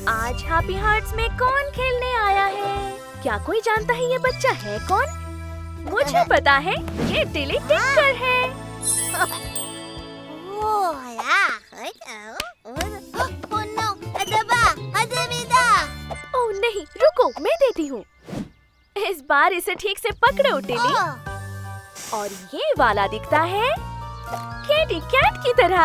आज happy hearts में कौन खेलने आया है? क्या कोई जानता है ये बच्चा है कौन? मुझे पता है, ये टिली टिंकर है। ओह नहीं, रुको, मैं देती हूँ। इस बार इसे ठीक से पकड़ो टिली। और ये वाला दिखता है कैटी कैट की तरह।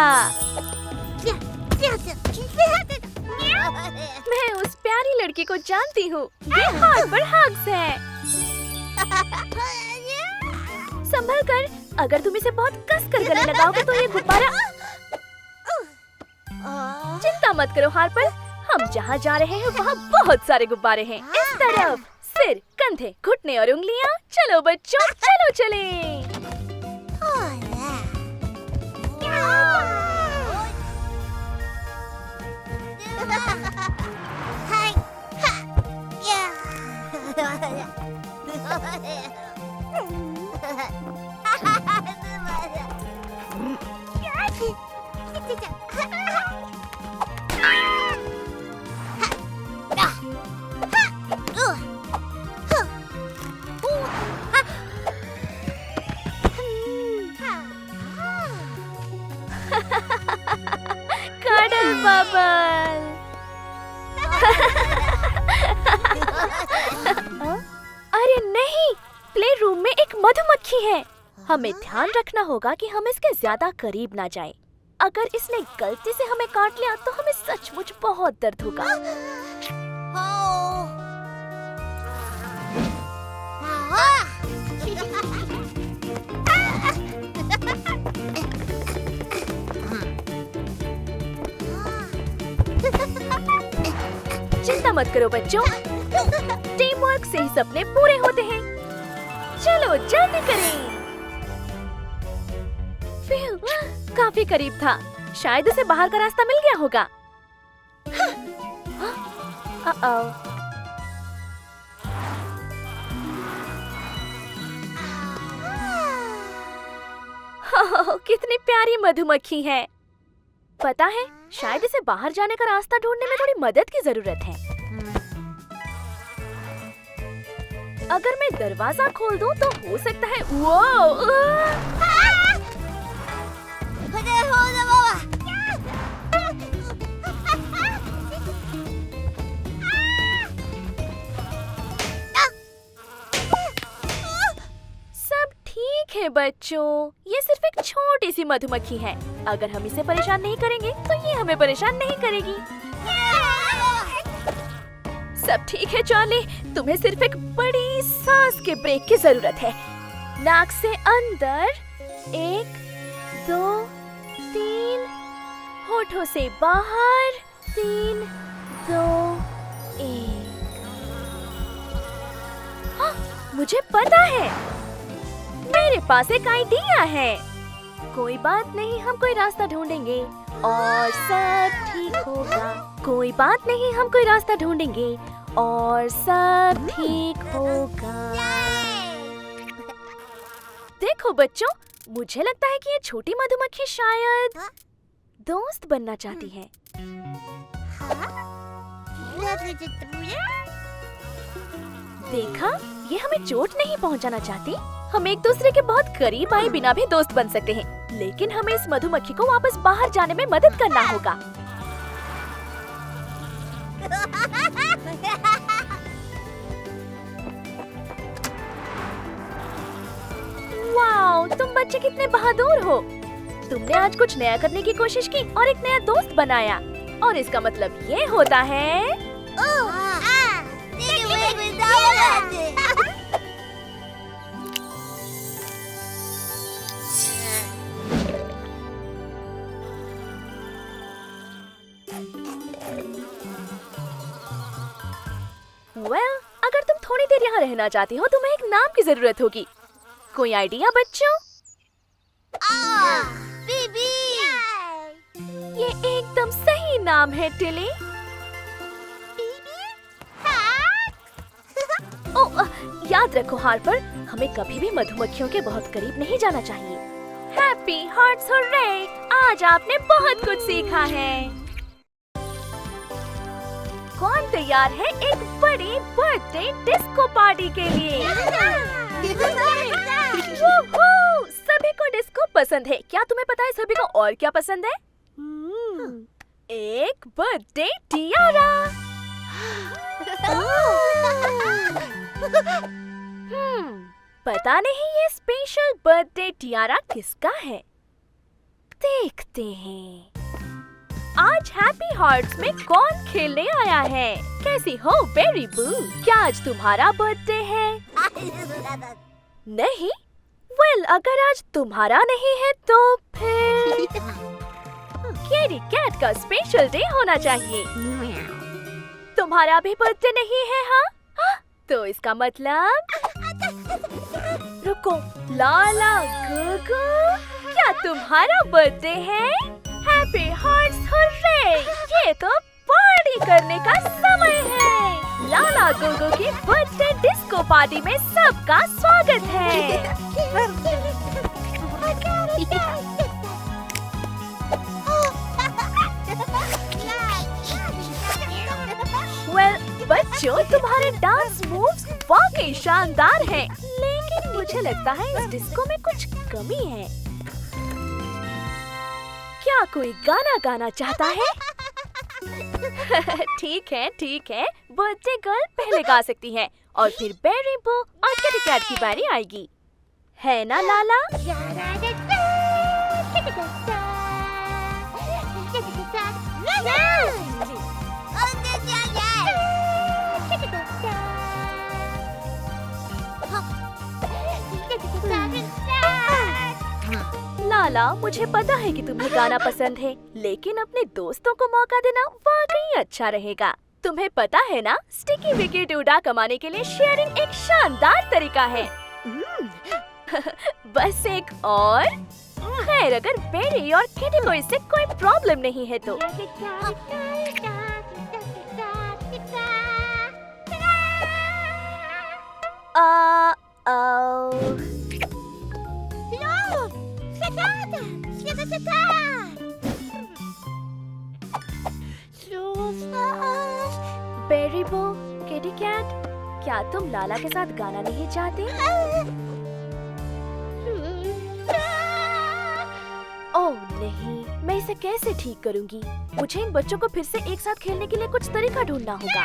मैं उस प्यारी लड़की को जानती हूँ। ये हार्पर हग्स है। संभल कर, अगर तुम इसे बहुत कस कर गले लगाओगे तो ये गुब्बारा। चिंता मत करो हार्पर, हम जहाँ जा रहे हैं वहाँ बहुत सारे गुब्बारे हैं। इस तरफ सिर, कंधे, घुटने और उंगलियाँ। चलो बच्चों, चलो चलें। Cuddle bubble. अरे नहीं, प्ले रूम में एक मधुमक्खी है। हमें ध्यान रखना होगा कि हम इसके ज्यादा करीब ना जाएं। अगर इसने गलती से हमें काट लिया तो हमें सचमुच बहुत दर्द होगा। चिंता मत करो बच्चों, टीम वर्क से ही सपने पूरे होते हैं। चलो जल्दी करें। काफी करीब था, शायद उसे बाहर का रास्ता मिल गया होगा। कितनी प्यारी मधुमक्खी है। पता है, शायद इसे बाहर जाने का रास्ता ढूंढने में थोड़ी मदद की जरूरत है। अगर मैं दरवाजा खोल दूं तो हो सकता है सब ठीक है बच्चों, ये सिर्फ एक छोटी सी मधुमक्खी है। अगर हम इसे परेशान नहीं करेंगे तो ये हमें परेशान नहीं करेगी। सब ठीक है चार्ली, तुम्हें सिर्फ एक बड़ी सांस के ब्रेक की जरूरत है। नाक से अंदर 1 2 3, होठों से बाहर 3 2 1। हाँ, मुझे पता है, मेरे पास एक आइडिया है। कोई बात नहीं, हम कोई रास्ता ढूंढेंगे और सब ठीक होगा। कोई बात नहीं, हम कोई रास्ता ढूंढेंगे और सब ठीक होगा। देखो बच्चों, मुझे लगता है कि ये छोटी मधुमक्खी शायद दोस्त बनना चाहती है। देखा, ये हमें चोट नहीं पहुंचाना चाहती। हम एक दूसरे के बहुत करीब आए बिना भी दोस्त बन सकते हैं, लेकिन हमें इस मधुमक्खी को वापस बाहर जाने में मदद करना होगा। वाओ, तुम बच्चे कितने बहादुर हो। तुमने आज कुछ नया करने की कोशिश की और एक नया दोस्त बनाया, और इसका मतलब ये होता है अगर तुम थोड़ी देर यहाँ रहना चाहती हो, तुम्हें एक नाम की जरूरत होगी। कोई आइडिया बच्चों? बीबी। ये एकदम सही नाम है टिली। ओह, याद रखो हार्पर, हमें कभी भी मधुमक्खियों के बहुत करीब नहीं जाना चाहिए। Happy hearts hurray! आज आपने बहुत कुछ सीखा है। कौन तैयार है एक बड़ी बर्थडे डिस्को पार्टी के लिए? वूहू! सभी को डिस्को पसंद है। क्या तुम्हें पता है सभी को और क्या पसंद है? एक बर्थडे टियारा। पता नहीं ये स्पेशल बर्थडे टियारा किसका है। देखते हैं आज हैप्पी हार्ट्स में कौन खेलने आया है। कैसी हो बेरी बू? क्या आज तुम्हारा बर्थडे है? नहीं? वेल, अगर आज तुम्हारा नहीं है तो फिर कैटी कैट का स्पेशल डे होना चाहिए। तुम्हारा भी बर्थडे नहीं है? हाँ? तो इसका मतलब रुको, लाला गुगु, क्या तुम्हारा बर्थडे है? Happy hearts hurray! ये तो पार्टी करने का समय है। लाला गुगु की बर्थडे डिस्को पार्टी में सबका स्वागत है। वेल, बच्चों, तुम्हारे डांस मूव्स वाकई शानदार हैं, लेकिन मुझे लगता है इस डिस्को में कुछ कमी है। क्या कोई गाना गाना चाहता है? ठीक है, बर्थडे गर्ल पहले गा सकती है और फिर बेरी बू और किटी कैट की बारी आएगी, है ना लाला? लाला, मुझे पता है कि तुम्हें गाना पसंद है, लेकिन अपने दोस्तों को मौका देना वाकई अच्छा रहेगा। तुम्हें पता है ना, स्टिकी विकी डूडा कमाने के लिए शेयरिंग एक शानदार तरीका है। बस एक और। खैर, अगर बेरी और किटी को इससे कोई प्रॉब्लम नहीं है तो। बेरी बू, किटी कैट, क्या तुम लाला के साथ गाना नहीं चाहते? ओह नहीं, मैं इसे कैसे ठीक करूंगी? मुझे इन बच्चों को फिर से एक साथ खेलने के लिए कुछ तरीका ढूंढना होगा।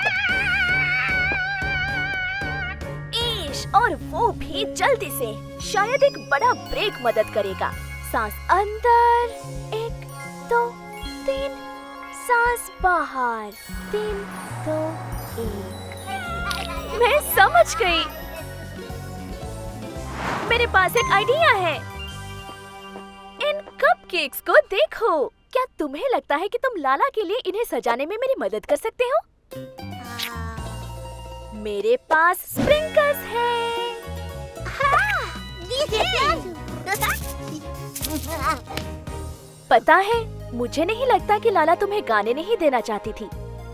और वो भी जल्दी से। शायद एक बड़ा ब्रेक मदद करेगा। सांस अंदर, 1 2 3, सांस बाहर, 3 2 1। मैं समझ गई। मेरे पास एक आइडिया है। इन कपकेक्स को देखो। क्या तुम्हें लगता है कि तुम लाला के लिए इन्हें सजाने में मेरी मदद कर सकते हो? मेरे पास स्प्रिंकल्स हैं। पता है, मुझे नहीं लगता कि लाला तुम्हें गाने नहीं देना चाहती थी।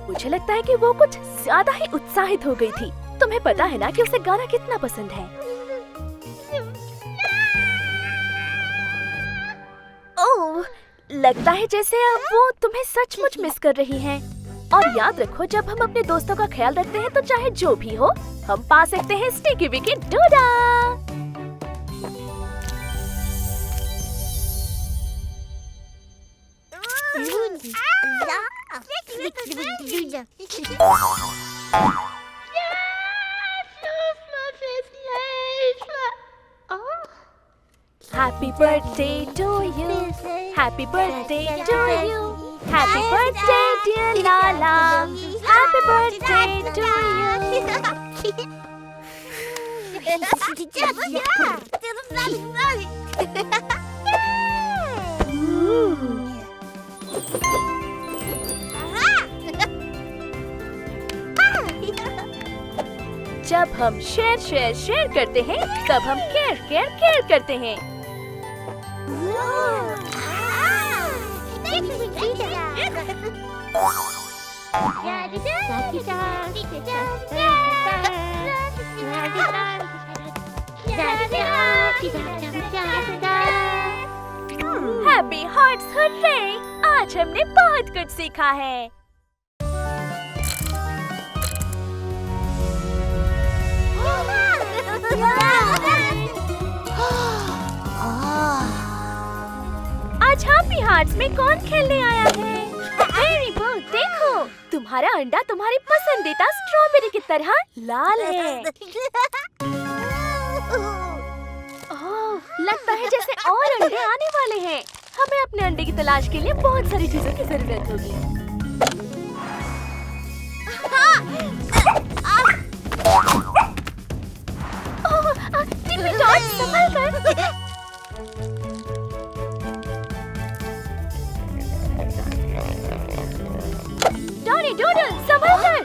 मुझे लगता है कि वो कुछ ज्यादा ही उत्साहित हो गई थी। तुम्हें पता है ना कि उसे गाना कितना पसंद है। ओह, लगता है जैसे अब वो तुम्हें सचमुच मिस कर रही हैं। और याद रखो, जब हम अपने दोस्तों का ख्याल रखते हैं तो चाहे जो भी हो, हम पा सकते हैं sticky Vicky DUDA. Happy birthday to you. Happy birthday to you. Happy birthday dear Lala. Happy birthday to you. जब हम शेयर करते हैं, तब हम केयर करते हैं। Happy hearts hurray! आज हमने बहुत कुछ सीखा है। हार्ट्स में कौन खेलने आया है? वेरी गुड, देखो तुम्हारा अंडा तुम्हारी पसंदीदा स्ट्रॉबेरी की तरह लाल है। ओह, लगता है जैसे और अंडे आने वाले हैं। हमें अपने अंडे की तलाश के लिए बहुत सारी चीजों की जरूरत होगी। टिप्पी डॉट, संभल कर। डॉनी डूडल, संभल कर।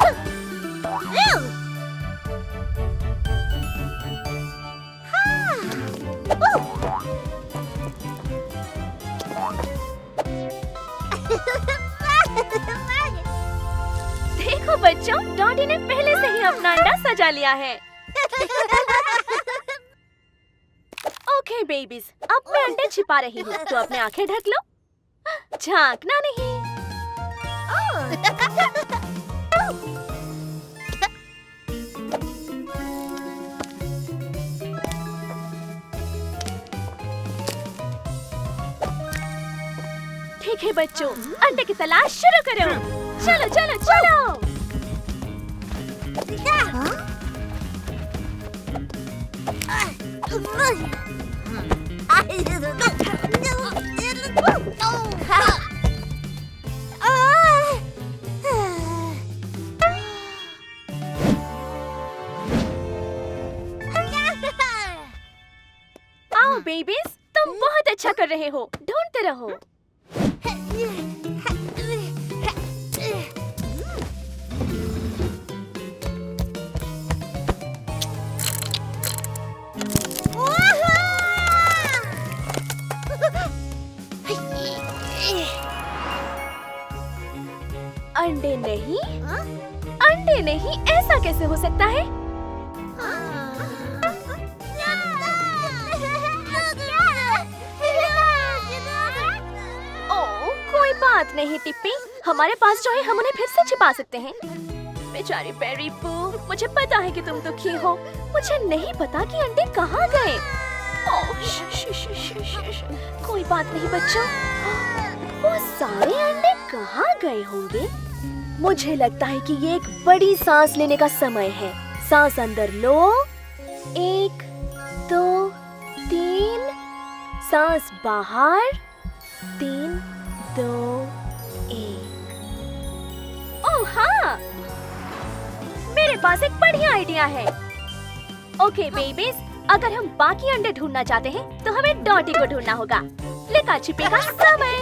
देखो बच्चों, डॉडी ने पहले से ही अपना अंडा सजा लिया है। ओके बेबीज, अब मैं अंडे छिपा रही हूँ, तो अपने आंखें ढक लो। झांकना नहीं। ठीक है बच्चों, अंडे की तलाश शुरू करो। चलो चलो चलो। आओ बेबीज, तुम बहुत अच्छा कर रहे हो। ढूंढते रहो। अंडे नहीं, अंडे नहीं, ऐसा कैसे हो सकता है? ओह, कोई बात नहीं टिप्पी, हमारे पास जो है हम उन्हें फिर से छिपा सकते हैं। बेचारी बेरी पू, मुझे पता है कि तुम दुखी हो। मुझे नहीं पता कि अंडे कहाँ गए। ओह, कोई बात नहीं बच्चों, वो सारे अंडे कहाँ गए होंगे? मुझे लगता है कि ये एक बड़ी सांस लेने का समय है। सांस अंदर लो, 1 2 3, सांस बाहर, 3 2 1। ओह हाँ, मेरे पास एक बढ़िया आइडिया है। ओके बेबीज, अगर हम बाकी अंडे ढूंढना चाहते हैं तो हमें डॉटी को ढूंढना होगा। लिखा छिपे का समय।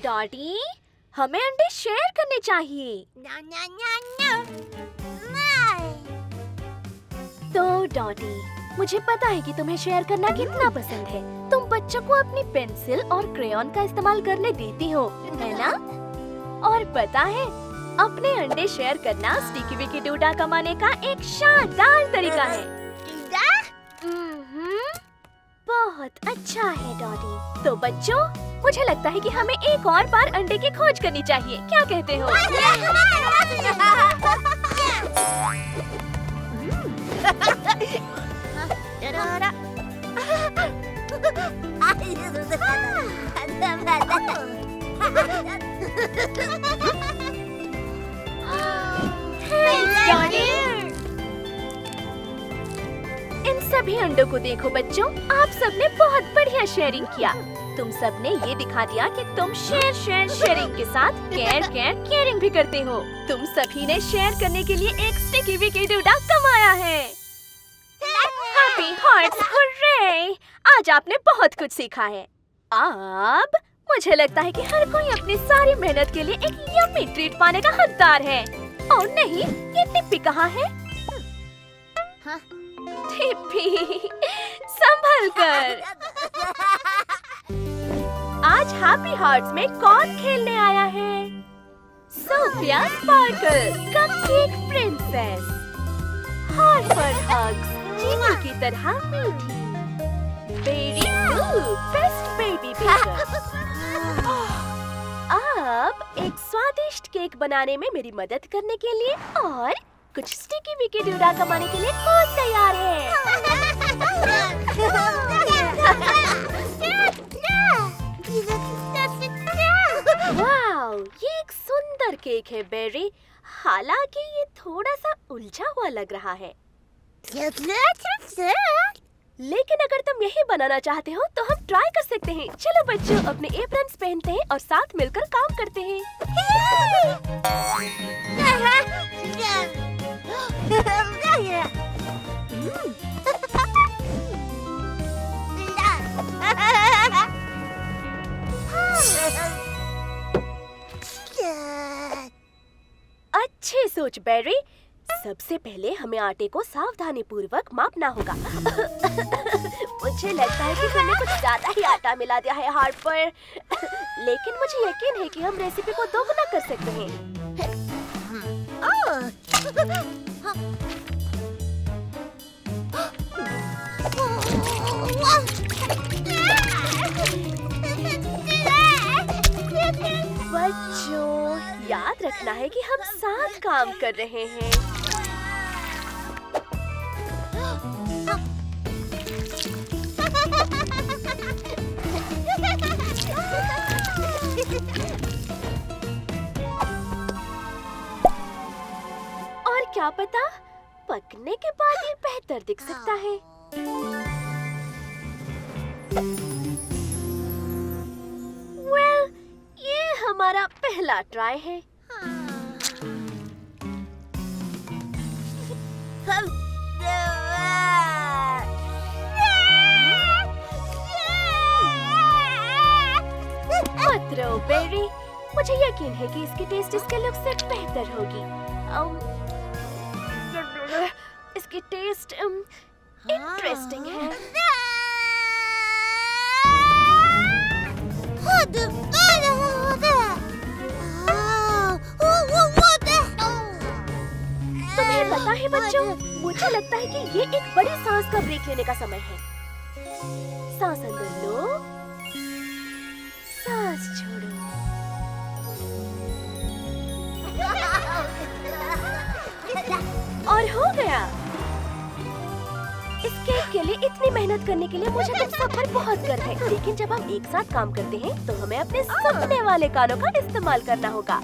डॉटी, हमें अंडे शेयर करने चाहिए। तो डॉटी, मुझे पता है कि तुम्हें शेयर करना कितना पसंद है। तुम बच्चों को अपनी पेंसिल और क्रेयॉन का इस्तेमाल करने देती हो, है ना? और पता है, अपने अंडे शेयर करना स्टिकी विकी डूडा कमाने का एक शानदार तरीका है। बहुत अच्छा है डॉडी। तो बच्चों, मुझे लगता है कि हमें एक और बार अंडे की खोज करनी चाहिए। क्या कहते हो? इन सभी अंडों को देखो बच्चों, आप सबने बहुत बढ़िया शेयरिंग किया। तुम सबने ये दिखा दिया कि तुम शेयरिंग के साथ केयरिंग भी करते हो। तुम सभी ने शेयर करने के लिए एक स्टिकी विकी डूडा कमाया है। Happy hearts, hurray! आज आपने बहुत कुछ सीखा है। अब मुझे लगता है कि हर कोई अपनी सारी मेहनत के लिए एक यम्मी ट्रीट पाने का हकदार है। और नहीं, ये टिप्पी कहाँ है? टिप्पी, संभल कर। आज हैप्पी हार्ट्स में कौन खेलने आया है? Sophia sparkle, cupcake princess. Heart for hugs, चीनी की तरह मीठी। Berry best baby baker. अब एक स्वादिष्ट केक बनाने में मेरी मदद करने के लिए और कुछ स्टिकी विकी डूडा कमाने के लिए कौन तैयार है? वाओ, ये एक सुंदर केक है बेरी। हालांकि ये थोड़ा सा उलझा हुआ लग रहा है, लेकिन अगर तुम यही बनाना चाहते हो तो हम ट्राई कर सकते हैं। चलो बच्चों, अपने एप्रन्स पहनते हैं और साथ मिलकर काम करते हैं। अच्छी सोच बेरी। सबसे पहले हमें आटे को सावधानी पूर्वक मापना होगा। मुझे लगता है कि तुमने कुछ ज्यादा ही आटा मिला दिया है हार्पर। लेकिन मुझे यकीन है कि हम रेसिपी को दोगुना कर सकते हैं। बच्चों, याद रखना है कि हम साथ काम कर रहे हैं। और क्या पता, पकने के बाद ये बेहतर दिख सकता है। ये हमारा पहला ट्राई है। मत रो बेरी, मुझे यकीन है कि इसकी टेस्ट इसके लुक से बेहतर होगी। इसकी टेस्ट इंटरेस्टिंग है। तुम्हें पता है बच्चों, मुझे लगता है कि ये एक बड़ी सांस का ब्रेक लेने का समय है। सांस अंदर लो, सांस छोड़ो। और हो गया। इस केक के लिए इतनी मेहनत करने के लिए मुझे तुम सब पर बहुत गर्व है। लेकिन जब हम एक साथ काम करते हैं तो हमें अपने सुनने वाले कानों का इस्तेमाल करना होगा।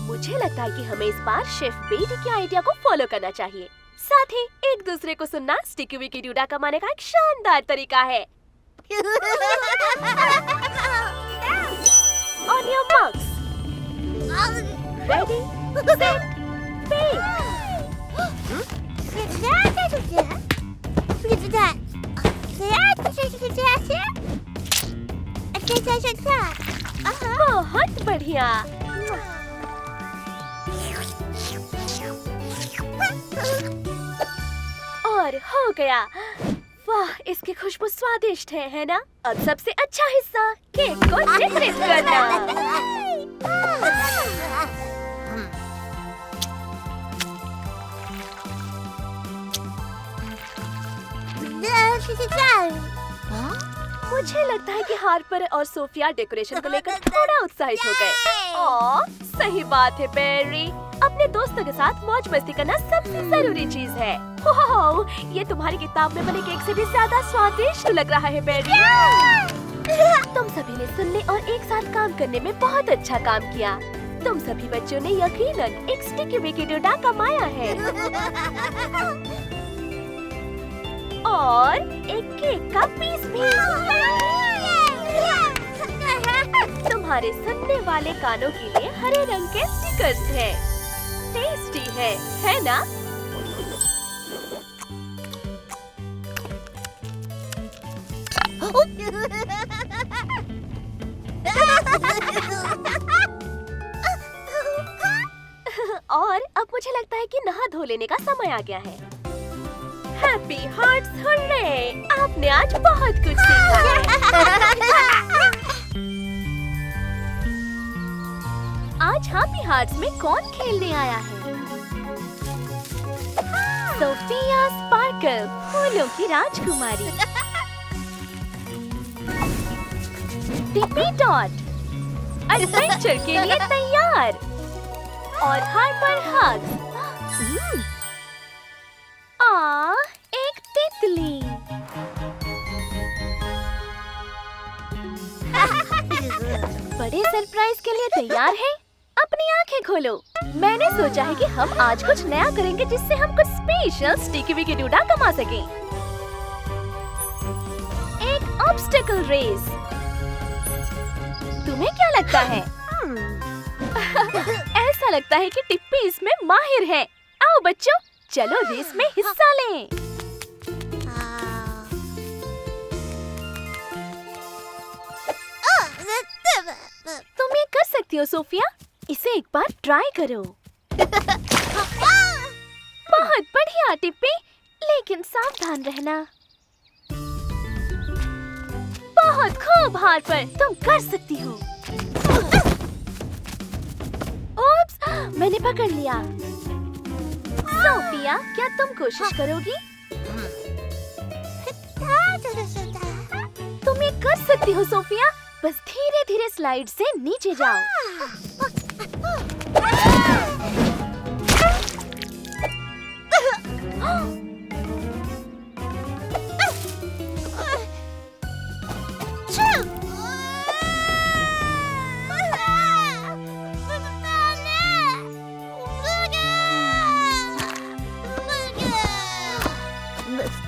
मुझे लगता है कि हमें इस बार शेफ बेटी के आइडिया को फॉलो करना चाहिए। साथ ही एक दूसरे को सुनना स्टिकी विकी डूडा कमाने का एक शानदार तरीका है। On your marks. Ready, set, bake. बहुत बढ़िया। और हो गया। वाह, इसकी खुशबू स्वादिष्ट है ना? अब सबसे अच्छा हिस्सा, केक को डेकोरेट करना। मुझे लगता है कि हार्पर और सोफिया डेकोरेशन को लेकर थोड़ा उत्साहित हो गए। सही बात है बेरी, अपने दोस्तों के साथ मौज मस्ती करना सबसे जरूरी चीज है। ये तुम्हारी किताब में बने केक से भी ज्यादा स्वादिष्ट लग रहा है बेरी। तुम सभी ने सुनने और एक साथ काम करने में बहुत अच्छा काम किया। तुम सभी बच्चों ने यकीनन एक स्टिकी विकी डूडा कमाया है और एक केक का पीस भी। तुम्हारे सुनने वाले कानों के लिए हरे रंग के स्टिकर्स हैं। टेस्टी है ना? और अब मुझे लगता है कि नहा धो लेने का समय आ गया है। Happy hearts hurray! आपने आज बहुत कुछ सीखा है। आज हैप्पी हार्ट्स में कौन खेलने आया है? सोफिया स्पार्क स्पार्कल, फूलों की राजकुमारी। टिप्पी टॉट एडवेंचर के लिए तैयार। और हाइपर हग। एक तितली। बड़े सरप्राइज के लिए तैयार हैं? अपनी आंखें खोलो। मैंने सोचा है कि हम आज कुछ नया करेंगे जिससे हम कुछ स्पेशल स्टिकी विकी डूडा कमा सकें। एक ऑब्स्टेकल रेस। तुम्हें क्या लगता है? ऐसा लगता है कि टिप्पी इसमें माहिर है। आओ बच्चों, चलो रेस में हिस्सा लें। तुम ये कर सकती हो सोफिया, इसे एक बार ट्राई करो। बहुत बढ़िया टिप्पी, लेकिन सावधान रहना। बहुत खूब हार्पर, तुम कर सकती हो। ओप्स, मैंने पकड़ लिया। सोफिया, क्या तुम कोशिश करोगी? तुम ये कर सकती हो सोफिया, बस धीरे धीरे स्लाइड से नीचे जाओ।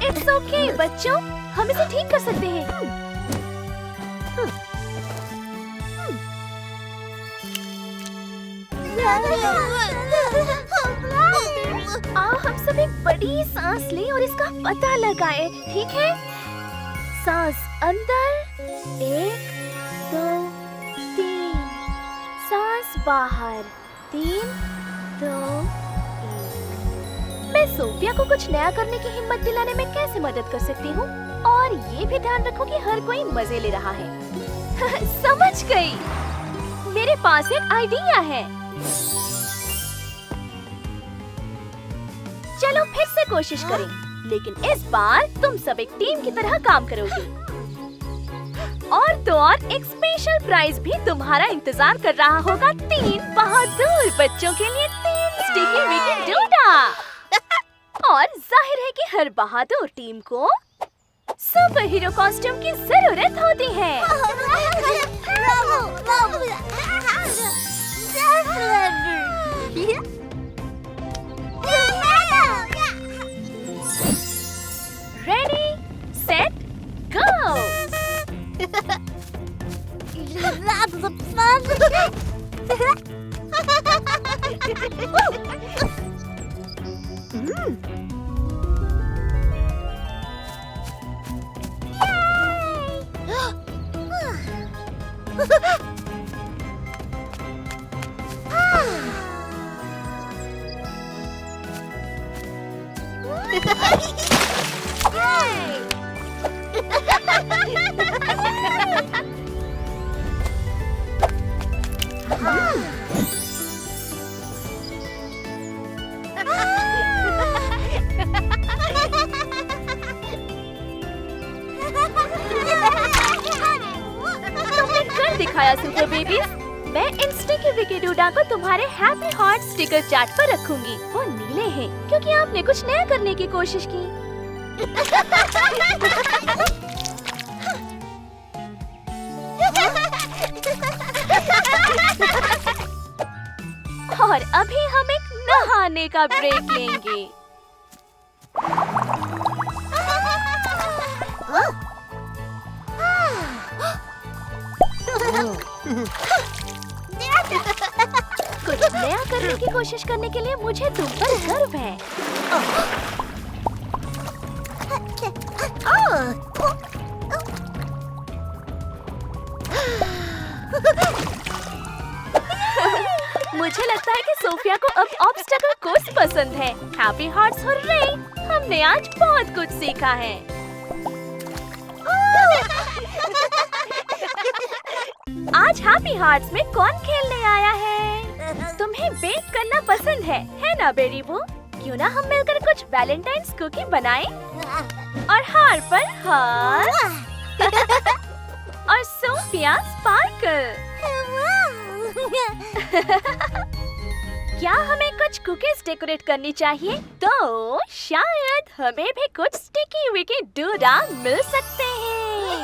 इट्स ओके बच्चों, हम इसे ठीक कर सकते हैं। आओ हम सब एक बड़ी सांस लें और इसका पता लगाएं, ठीक है? सांस अंदर, 1 2 3। सांस बाहर, 3 2 1। मैं सोफिया को कुछ नया करने की हिम्मत दिलाने में कैसे मदद कर सकती हूँ? और ये भी ध्यान रखो कि हर कोई मजे ले रहा है। समझ गई। मेरे पास एक आइडिया है। चलो फिर से कोशिश करें, लेकिन इस बार तुम सब एक टीम की तरह काम करोगी। और तो और एक स्पेशल प्राइज भी तुम्हारा इंतजार कर रहा होगा। 3 बहादुर बच्चों के लिए 3 स्टिकी विकी डूडा। और जाहिर है कि हर बहादुर टीम को सुपर हीरो कॉस्ट्यूम की जरूरत होती है। Ready, set, go! That's fun! तुमने कर दिखाया सुपर बेबीज। मैं इन स्टिकी विकी डूडा को तुम्हारे हैप्पी हार्ट स्टिकर चार्ट पर रखूंगी। वो नीले हैं क्योंकि आपने कुछ नया करने की कोशिश की। और अभी हम एक नहाने का ब्रेक लेंगे। कुछ नया करने की कोशिश करने के लिए मुझे तुम पर गर्व है। मुझे लगता है कि सोफिया को अब ऑब्स्टेकल कोर्स पसंद है। Happy hearts hurray! हमने आज बहुत कुछ सीखा है। आज हैप्पी हार्ट्स में कौन खेलने आया है? तुम्हें बेक करना पसंद है ना बेरी बू? क्यों ना हम मिलकर कुछ वैलेंटाइन्स कुकी बनाएं? और हार्पर हार्ट और सोफिया स्पार्कल। क्या हमें कुछ कुकीज डेकोरेट करनी चाहिए? तो शायद हमें भी कुछ स्टिकी विकी डूडा मिल सकते हैं।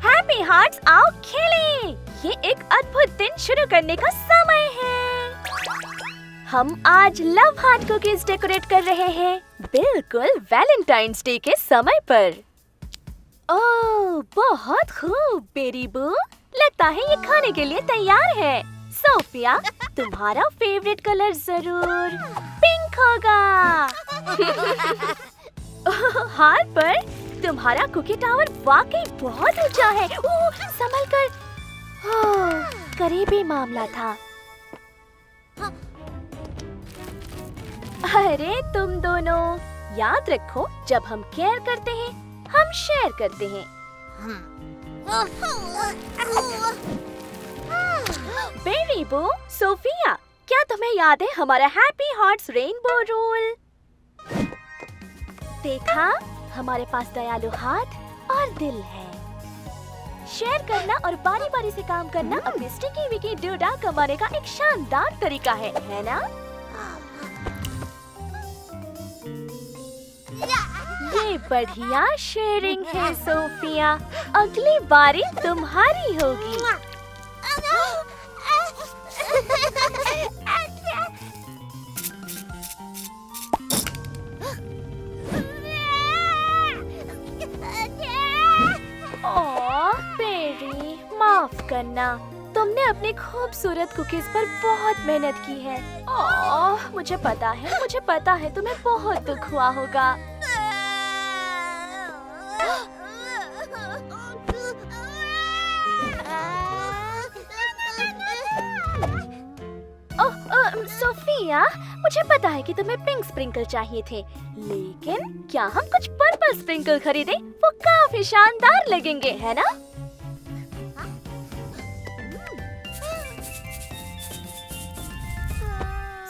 हैप्पी हार्ट्स, आओ खेलें। ये एक अद्भुत दिन शुरू करने का समय है। हम आज लव हार्ट कुकीज डेकोरेट कर रहे हैं, बिल्कुल वैलेंटाइन्स डे के समय पर। ओह, बहुत खूब बेरी बू, लगता है ये खाने के लिए तैयार है। सोफिया, तुम्हारा फेवरेट कलर जरूर पिंक होगा। हार्पर, तुम्हारा कुकी टावर वाकई बहुत ऊंचा है। ओह, संभल कर। करीबी मामला था। अरे तुम दोनों, याद रखो, जब हम केयर करते हैं, हम शेयर करते हैं। बेरी बू, सोफिया, क्या तुम्हें याद है हमारा हैप्पी हार्ट्स रेनबो रूल? देखा, हमारे पास दयालु हार्ट और दिल है। शेयर करना और बारी बारी से काम करना अपने स्टिकी विकी डूडा कमाने का एक शानदार तरीका है ना? ये बढ़िया शेयरिंग है सोफिया। अगली बारी तुम्हारी होगी। ओह बेरी, माफ करना, तुमने अपनी खूबसूरत कुकीज पर बहुत मेहनत की है। ओह, मुझे पता है तुम्हें बहुत दुख हुआ होगा। सोफिया, मुझे पता है कि तुम्हें पिंक स्प्रिंकल चाहिए थे, लेकिन क्या हम कुछ पर्पल स्प्रिंकल खरीदें? वो काफी शानदार लगेंगे, है ना?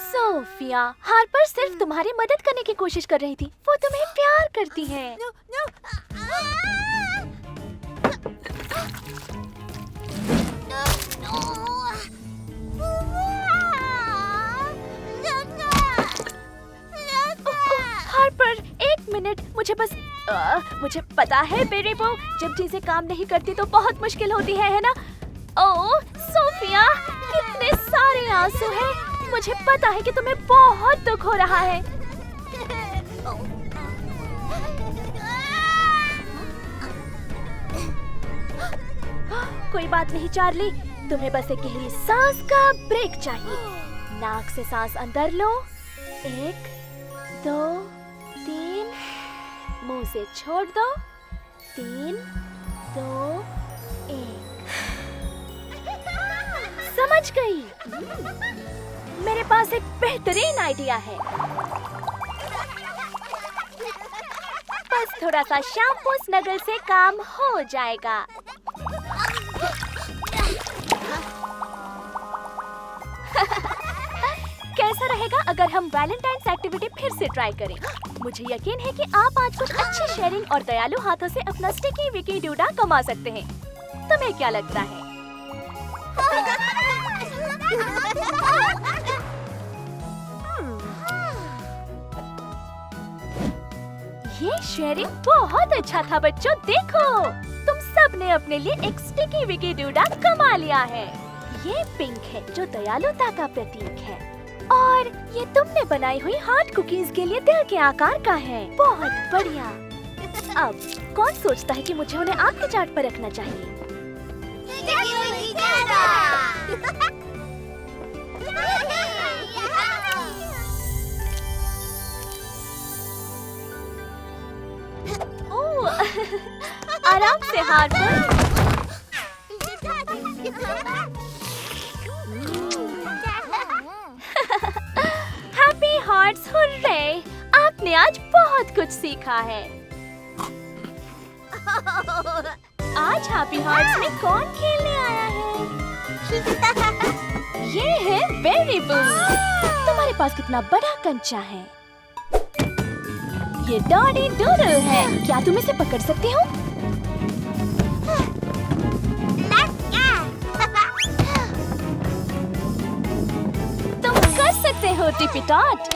सोफिया, हार्पर सिर्फ तुम्हारी मदद करने की कोशिश कर रही थी। वो तुम्हें प्यार करती है। हार्पर, एक मिनट, मुझे पता है बेरी बू, जब चीजें काम नहीं करती तो बहुत मुश्किल होती है ना? ओह सोफिया, कितने सारे आंसू हैं। मुझे पता है कि तुम्हें बहुत दुख हो रहा है। कोई बात नहीं चार्ली, तुम्हें बस एक गहरी सांस का ब्रेक चाहिए। नाक से सांस अंदर लो, 1 2 3, मुंह से छोड़ दो, 3 2 1। समझ गई? मेरे पास एक बेहतरीन आइडिया है। बस थोड़ा सा शैम्पू स्नगल से काम हो जाएगा। कैसा रहेगा अगर हम वैलेंटाइन्स एक्टिविटी फिर से ट्राई करें? मुझे यकीन है कि आप आज कुछ अच्छी शेयरिंग और दयालु हाथों से अपना स्टिकी विकी डूडा कमा सकते हैं। तुम्हें क्या लगता है? ये शेयरिंग बहुत अच्छा था बच्चों। देखो, तुम सब ने अपने लिए एक स्टिकी विकी डूडा कमा लिया है। ये पिंक है जो दयालुता का प्रतीक है, और ये तुमने बनाई हुई हार्ट कुकीज के लिए दिल के आकार का है। बहुत बढ़िया। अब कौन सोचता है कि मुझे उन्हें आग के चार्ट पर रखना चाहिए? ओह, आराम से हार्पर। Happy hearts, hurray! आपने आज बहुत कुछ सीखा है। आज हैप्पी हार्ट्स में कौन खेलने आया है? ये है बेरी बू। तुम्हारे पास कितना बड़ा कंचा है। ये डॉडी डूडल है। क्या तुम इसे पकड़ सकते हो? तुम कर सकते हो टिपी टॉट।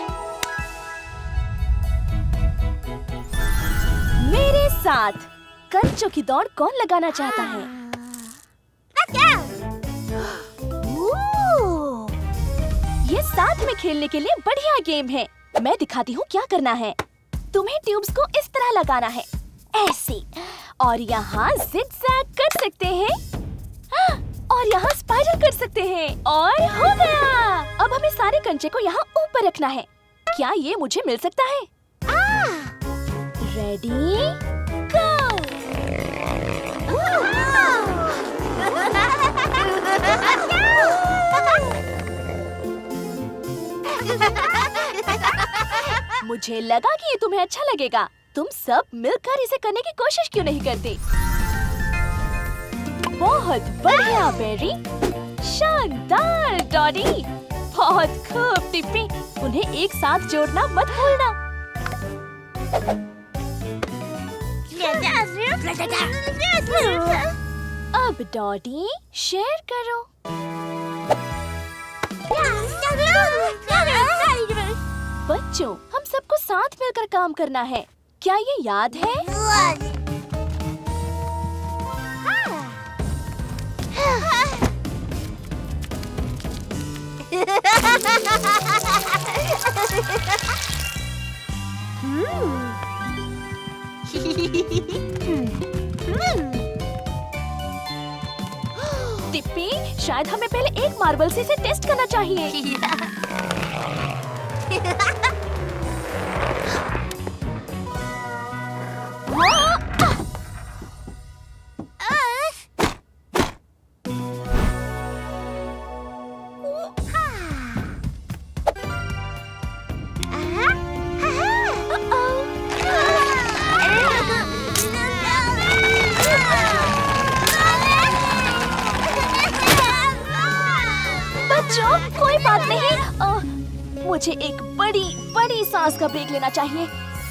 मेरे साथ कंचों की दौड़ कौन लगाना चाहता है? ये साथ में खेलने के लिए बढ़िया गेम है। मैं दिखाती हूँ क्या करना है। तुम्हें ट्यूब्स को इस तरह लगाना है, ऐसे, और यहाँ जिगजैग कर सकते हैं और यहाँ स्पाइरल कर सकते हैं, और हो गया। अब हमें सारे कंचे को यहाँ ऊपर रखना है। क्या ये मुझे मिल सकता है? रेडी गो। मुझे लगा कि ये तुम्हें अच्छा लगेगा। तुम सब मिलकर इसे करने की कोशिश क्यों नहीं करते? बहुत बढ़िया बेरी, शानदार डॉडी, बहुत खूब टिप्पी। उन्हें एक साथ जोड़ना मत भूलना। अब डॉडी शेयर करो। बच्चों, हम सबको साथ मिलकर काम करना है। क्या ये याद है? टिप्पी, शायद हमें पहले एक मार्बल से इसे टेस्ट करना चाहिए। बच्चों, कोई बात नहीं। मुझे एक बड़ी सांस का ब्रेक लेना चाहिए।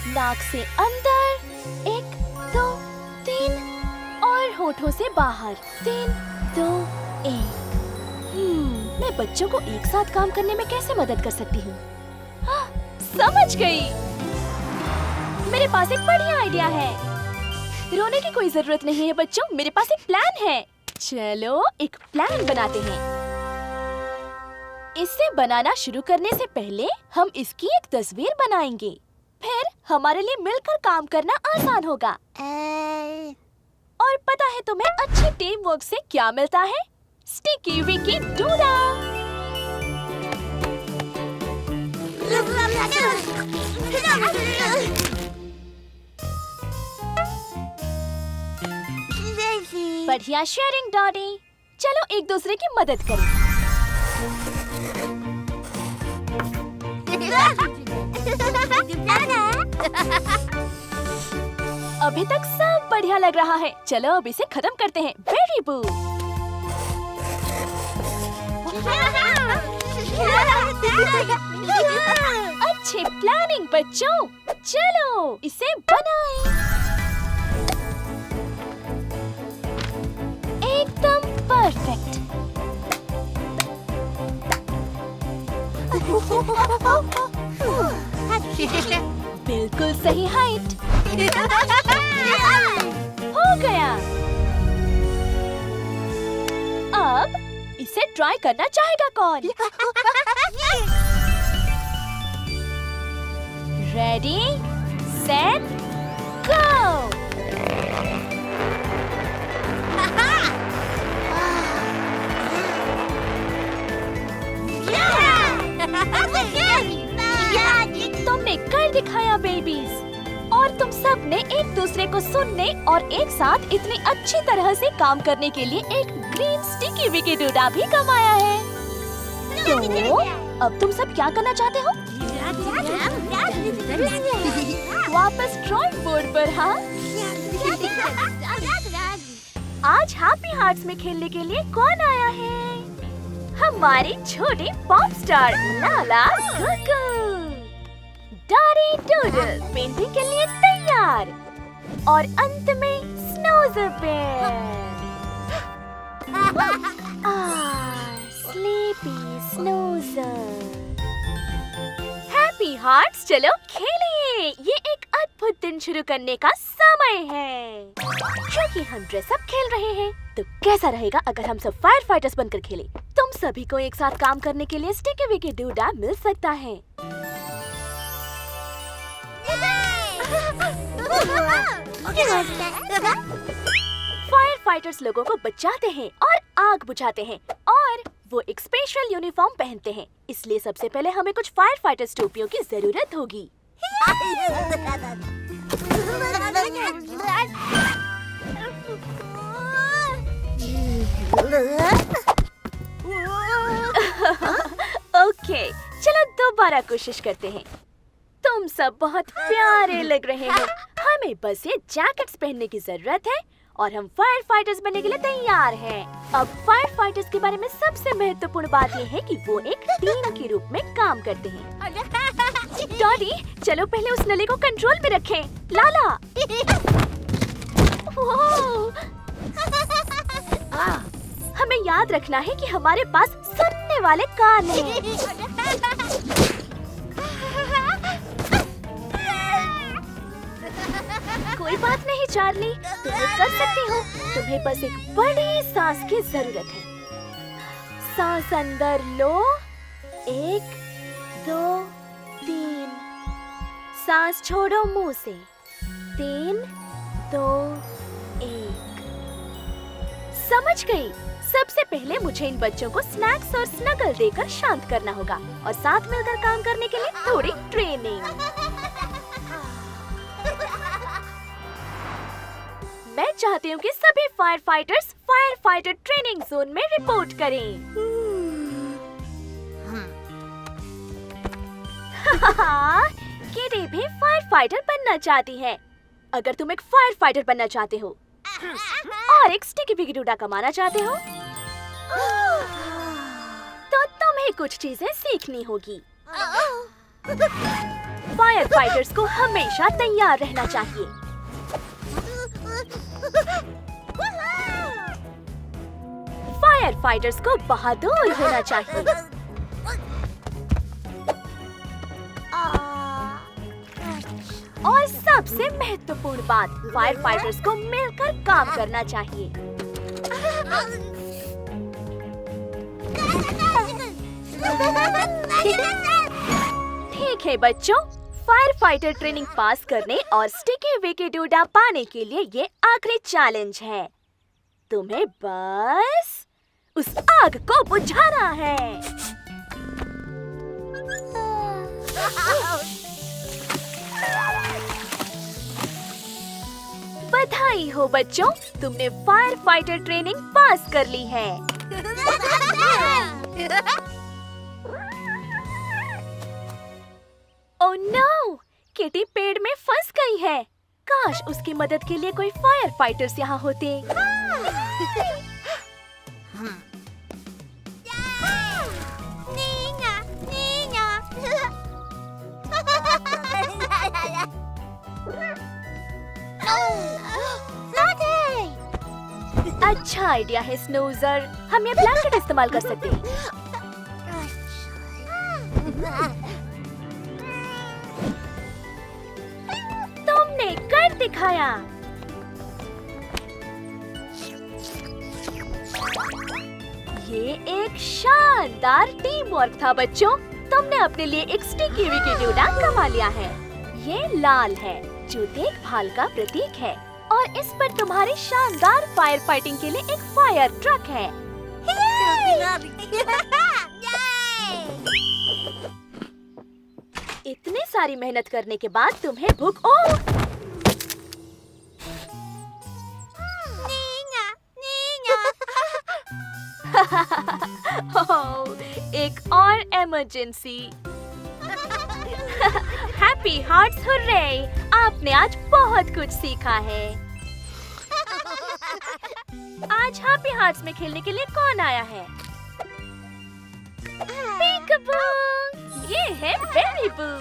नाक से अंदर 1 2 3 और होठों से बाहर 3 2 1। मैं बच्चों को एक साथ काम करने में कैसे मदद कर सकती हूँ? समझ गई। मेरे पास एक बढ़िया आइडिया है। रोने की कोई जरूरत नहीं है बच्चों, मेरे पास एक प्लान है। चलो एक प्लान बनाते हैं। इसे बनाना शुरू करने से पहले हम इसकी एक तस्वीर बनाएंगे। फिर हमारे लिए मिलकर काम करना आसान होगा। और पता है तुम्हें अच्छी टीम वर्क से क्या मिलता है? Sticky Vicky DUDA. बढ़िया शेयरिंग डॉडी। चलो एक दूसरे की मदद करें। अभी तक सब बढ़िया लग रहा है। चलो अब इसे खत्म करते हैं। वेरी बू। अच्छी प्लानिंग बच्चों। चलो इसे बनाएं। एकदम परफेक्ट। बिल्कुल सही हाइट। हो गया। अब इसे ट्राई करना चाहेगा कौन? Ready set go. तुमने कर दिखाया बेबीज। और तुम सब ने एक दूसरे को सुनने और एक साथ इतनी अच्छी तरह से काम करने के लिए एक ग्रीन स्टिकी विकी डूडा भी कमाया है। तो अब तुम सब क्या करना चाहते हो? वापस ड्राइंग बोर्ड पर। हाँ, आज हैप्पी हार्ट्स में खेलने के लिए कौन आया है? हम हमारी छोटी पॉप स्टार लाला गुगु। डॉरी डूडल पेंटिंग के लिए तैयार और अंत में स्नूज़र बेयर। स्लीपी स्नूज़र। हैप्पी हार्ट्स, चलो खेलिए। ये एक अद्भुत दिन शुरू करने का समय है। क्योंकि हम ड्रेस अप खेल रहे हैं, तो कैसा रहेगा अगर हम सब फायर फाइटर्स बनकर खेलें? तुम सभी को एक साथ काम करने के लिए स्टिकी विकी डूडा मिल सकता है। फायर फाइटर्स लोगों को बचाते हैं और आग बुझाते हैं, और वो एक स्पेशल यूनिफॉर्म पहनते हैं। इसलिए सबसे पहले हमें कुछ फायर फाइटर्स टोपियों की जरूरत होगी। ओके, चलो दोबारा कोशिश करते हैं। तुम सब बहुत प्यारे लग रहे हो। हमें बस ये जैकेट्स पहनने की जरूरत है और हम फायर फाइटर्स बनने के लिए तैयार हैं। अब फायर फाइटर्स के बारे में सबसे महत्वपूर्ण बात ये है कि वो एक टीम के रूप में काम करते हैं। डॉडी, चलो पहले उस नली को कंट्रोल में रखें। लाला, हमें याद रखना है कि हमारे पास सुनने वाले कान हैं। कोई बात नहीं चार्ली, तुम ये कर सकती हो। तुम्हें बस एक बड़ी सांस की जरूरत है। सांस अंदर लो, 1 2 3। सांस छोड़ो मुंह से, 3 2 1। समझ गई। सबसे पहले मुझे इन बच्चों को स्नैक्स और स्नगल देकर शांत करना होगा और साथ मिलकर काम करने के लिए थोड़ी ट्रेनिंग। मैं चाहती हूँ कि सभी fire fighters fire fighter training zone में रिपोर्ट करें। किटी भी फायर फाइटर बनना चाहती है। अगर तुम एक फायर फाइटर बनना चाहते हो और एक स्टिकी विकी डूडा कमाना चाहते हो, तो तुम्हें कुछ चीजें सीखनी होगी। फायर फाइटर्स को हमेशा तैयार रहना चाहिए। फायर फाइटर्स को बहादुर होना चाहिए। और सबसे महत्वपूर्ण बात, फायर फाइटर्स को मिलकर काम करना चाहिए। ठीक है बच्चों, फायर फाइटर ट्रेनिंग पास करने और स्टिकी विकी डूडा पाने के लिए ये आखिरी चैलेंज है। तुम्हें बस उस आग को बुझाना है। बधाई हो बच्चों, तुमने फायर फाइटर ट्रेनिंग पास कर ली है। Oh no! किटी पेड़ में फंस गई है। काश उसकी मदद के लिए कोई फायर फाइटर्स यहाँ होते। अच्छा आइडिया है स्नूज़र, हम ये ब्लैंकेट इस्तेमाल कर सकते हैं। तुमने कर दिखाया। ये एक शानदार टीम वर्क था बच्चों। तुमने अपने लिए एक स्टिकी विकी डूडा कमा लिया है। ये लाल है जो देखभाल का प्रतीक है, और इस पर तुम्हारी शानदार फायर फाइटिंग के लिए एक फायर ट्रक है। इतनी सारी मेहनत करने के बाद तुम्हें भूख एक और इमरजेंसी। Happy hearts hurray! आपने आज बहुत कुछ सीखा है। आज हैप्पी हार्ट्स में खेलने के लिए कौन आया है? हॉरिबल।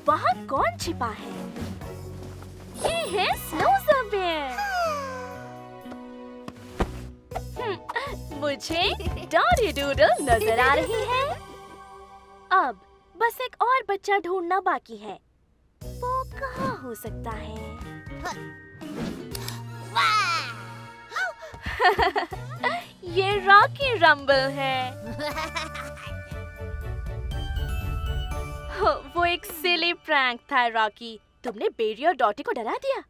वहाँ कौन छिपा है? ये है स्नूज़र बेयर। मुझे डॉरी डूडल नजर आ रही है। अब बस एक और बच्चा ढूंढना बाकी है। वो कहाँ हो सकता है? ये रॉकी रंबल है। वो एक सिली प्रैंक था रॉकी। तुमने बेरी और डॉटी को डरा दिया।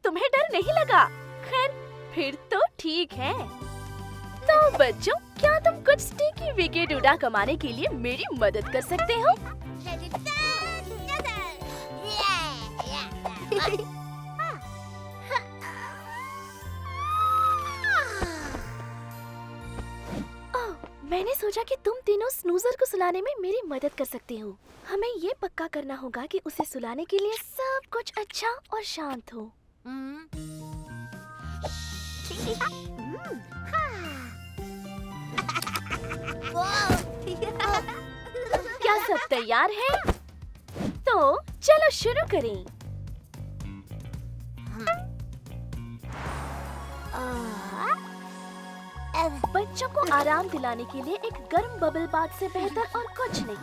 तुम्हें डर नहीं लगा? खैर फिर तो ठीक है। तो बच्चों, क्या तुम कुछ स्टिकी विकी डूडा कमाने के लिए मेरी मदद कर सकते हो? मैंने सोचा कि तुम तीनों स्नूज़र को सुलाने में मेरी मदद कर सकते हो। हमें ये पक्का करना होगा कि उसे सुलाने के लिए सब कुछ अच्छा और शांत हो। क्या सब तैयार है? तो चलो शुरू करें। बच्चों को आराम दिलाने के लिए एक गर्म बबल बाथ से बेहतर और कुछ नहीं।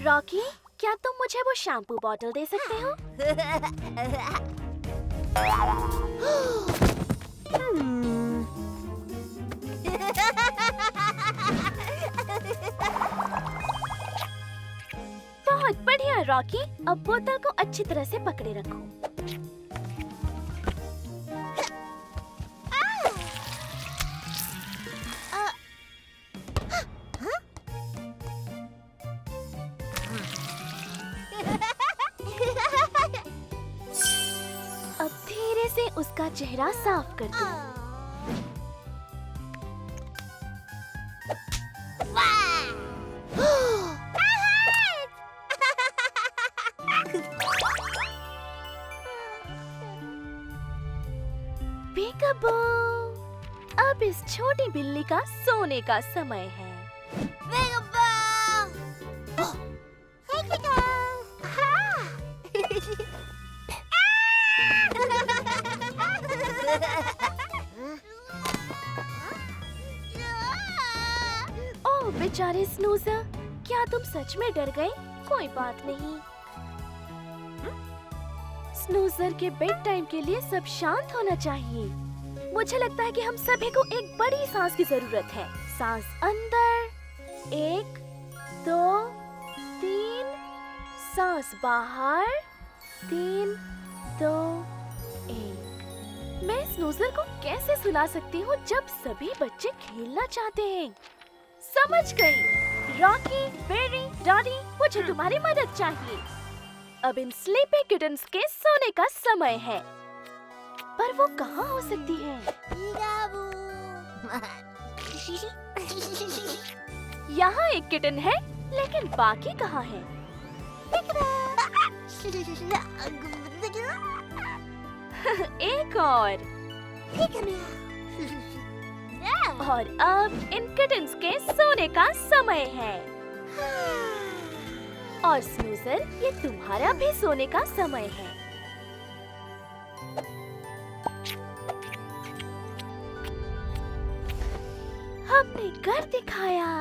रॉकी, क्या तुम मुझे वो शैम्पू बॉटल दे सकते हो? बहुत बढ़िया रॉकी। अब बोतल को अच्छी तरह से पकड़े रखो। अब धीरे से उसका चेहरा साफ कर दो। पीकाबू, अब इस छोटी बिल्ली का सोने का समय है। ओह बेचारे स्नूज़र, क्या तुम सच में डर गए? कोई बात नहीं। स्नूज़र के बेड टाइम के लिए सब शांत होना चाहिए। मुझे लगता है कि हम सभी को एक बड़ी सांस की जरूरत है। सांस अंदर, 1 2 3, सांस बाहर, 3 2 1। मैं स्नूज़र को कैसे सुला सकती हूँ जब सभी बच्चे खेलना चाहते हैं? समझ गई। रॉकी, बेरी, डॉडी, मुझे तुम्हारी मदद चाहिए। अब इन स्लीपी किटन्स के सोने का समय है। पर वो कहाँ हो सकती है? यहाँ एक किटन है, लेकिन बाकी कहाँ है? एक और अब इन किटन्स के सोने का समय है। और स्नूज़र, ये तुम्हारा भी सोने का समय है। हमने कर दिखाया।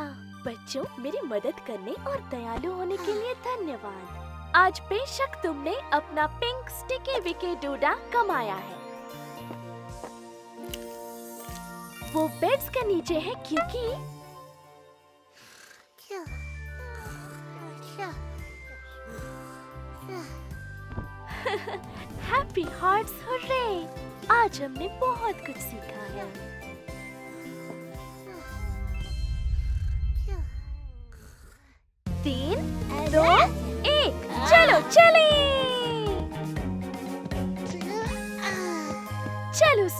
बच्चों, मेरी मदद करने और दयालु होने के लिए धन्यवाद। आज बेशक तुमने अपना पिंक स्टिकी विकी डूडा कमाया है। वो बेड्स के नीचे है क्योंकि हैप्पी हार्ट्स हुर्रे! आज हमने बहुत कुछ सीखा है। तीन, 2, 1, चलो चलें!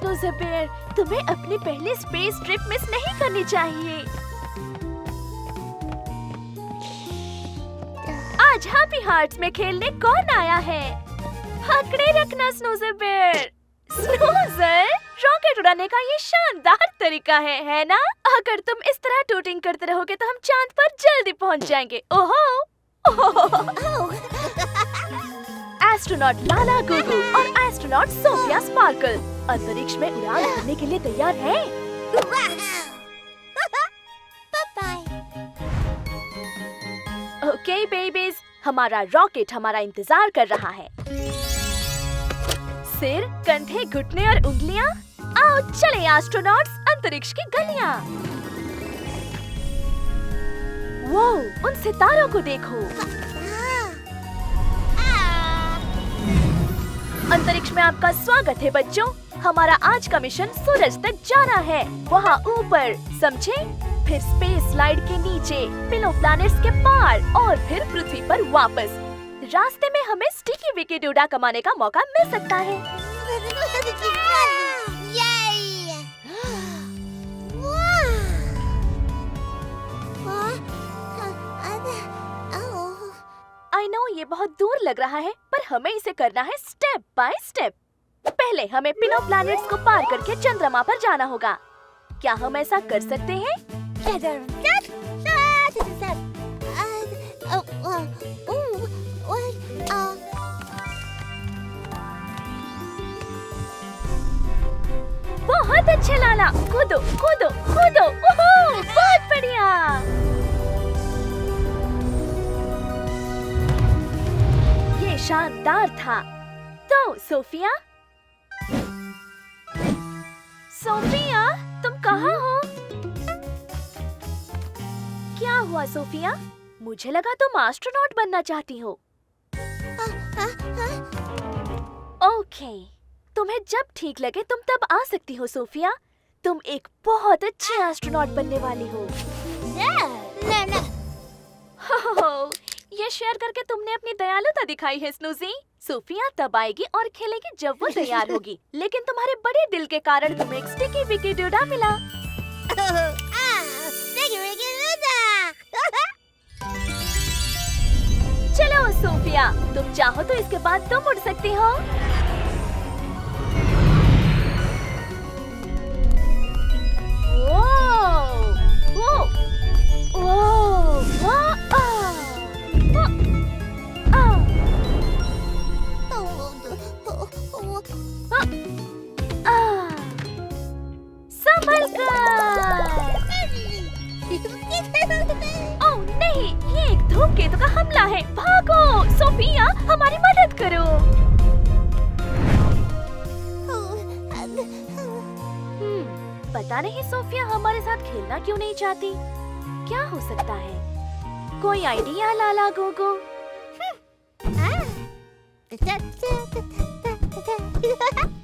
स्नूज़र बेयर, तुम्हें अपनी पहली स्पेस ट्रिप मिस नहीं करनी चाहिए। आज हैप्पी हार्ट्स में खेलने कौन आया है? पकड़े रखना स्नूज़र बेयर। स्नूज़र, रॉकेट उड़ाने का ये शानदार तरीका है ना? अगर तुम इस तरह टूटिंग करते रहोगे तो हम चांद पर जल्दी पहुंच जाएंगे। ओहो! एस्ट्रोनॉट लाला गुगु और एस्ट्रोनॉट सोफिया स्पार्कल अंतरिक्ष में उड़ान भरने के लिए तैयार हैं। ओके बेबीज, हमारा रॉकेट हमारा इंतजार कर रहा है। सिर, कंधे, घुटने और उंगलियां, आओ चले एस्ट्रोनॉट्स अंतरिक्ष की गलियां। वो, उन सितारों को देखो। अंतरिक्ष में आपका स्वागत है बच्चों। हमारा आज का मिशन सूरज तक जाना है, वहाँ ऊपर, समझे? फिर स्पेस लाइट के नीचे, पिलो प्लैनेट्स के पार और फिर पृथ्वी पर वापस। रास्ते में हमें स्टिकी विकी डोडा कमाने का मौका मिल सकता है। I know ये बहुत दूर लग रहा है, पर हमें इसे करना है स्टेप बाय स्टेप। पहले हमें पिनो प्लैनेट्स को पार करके चंद्रमा पर जाना होगा। क्या हम ऐसा कर सकते हैं? बहुत अच्छे लाला, कूदो कूदो कूदो, ओहो, बहुत बढ़िया। ये शानदार था। तो सोफिया, सोफिया, तुम कहाँ हो? क्या हुआ सोफिया? मुझे लगा तुम एस्ट्रोनॉट बनना चाहती हो। ओके, तुम्हें जब ठीक लगे तुम तब आ सकती हो सोफिया। तुम एक बहुत अच्छी एस्ट्रोनॉट बनने वाली हो। हो, ये शेयर करके तुमने अपनी दयालुता दिखाई है स्नूजी। सोफिया तब आएगी और खेलेगी जब वो तैयार होगी। लेकिन तुम्हारे बड़े दिल के कारण तुम्हें एक स्टिकी विकी डोडा मिला। चलो सोफिया, तुम चाहो तो इसके बाद तुम उड़ सकती हो। ओह नहीं, ये एक धूमकेतु का हमला है। भागो सोफिया, हमारी मदद करो। पता नहीं सोफिया हमारे साथ खेलना क्यों नहीं चाहती। क्या हो सकता है? कोई आइडिया लाला गोगो?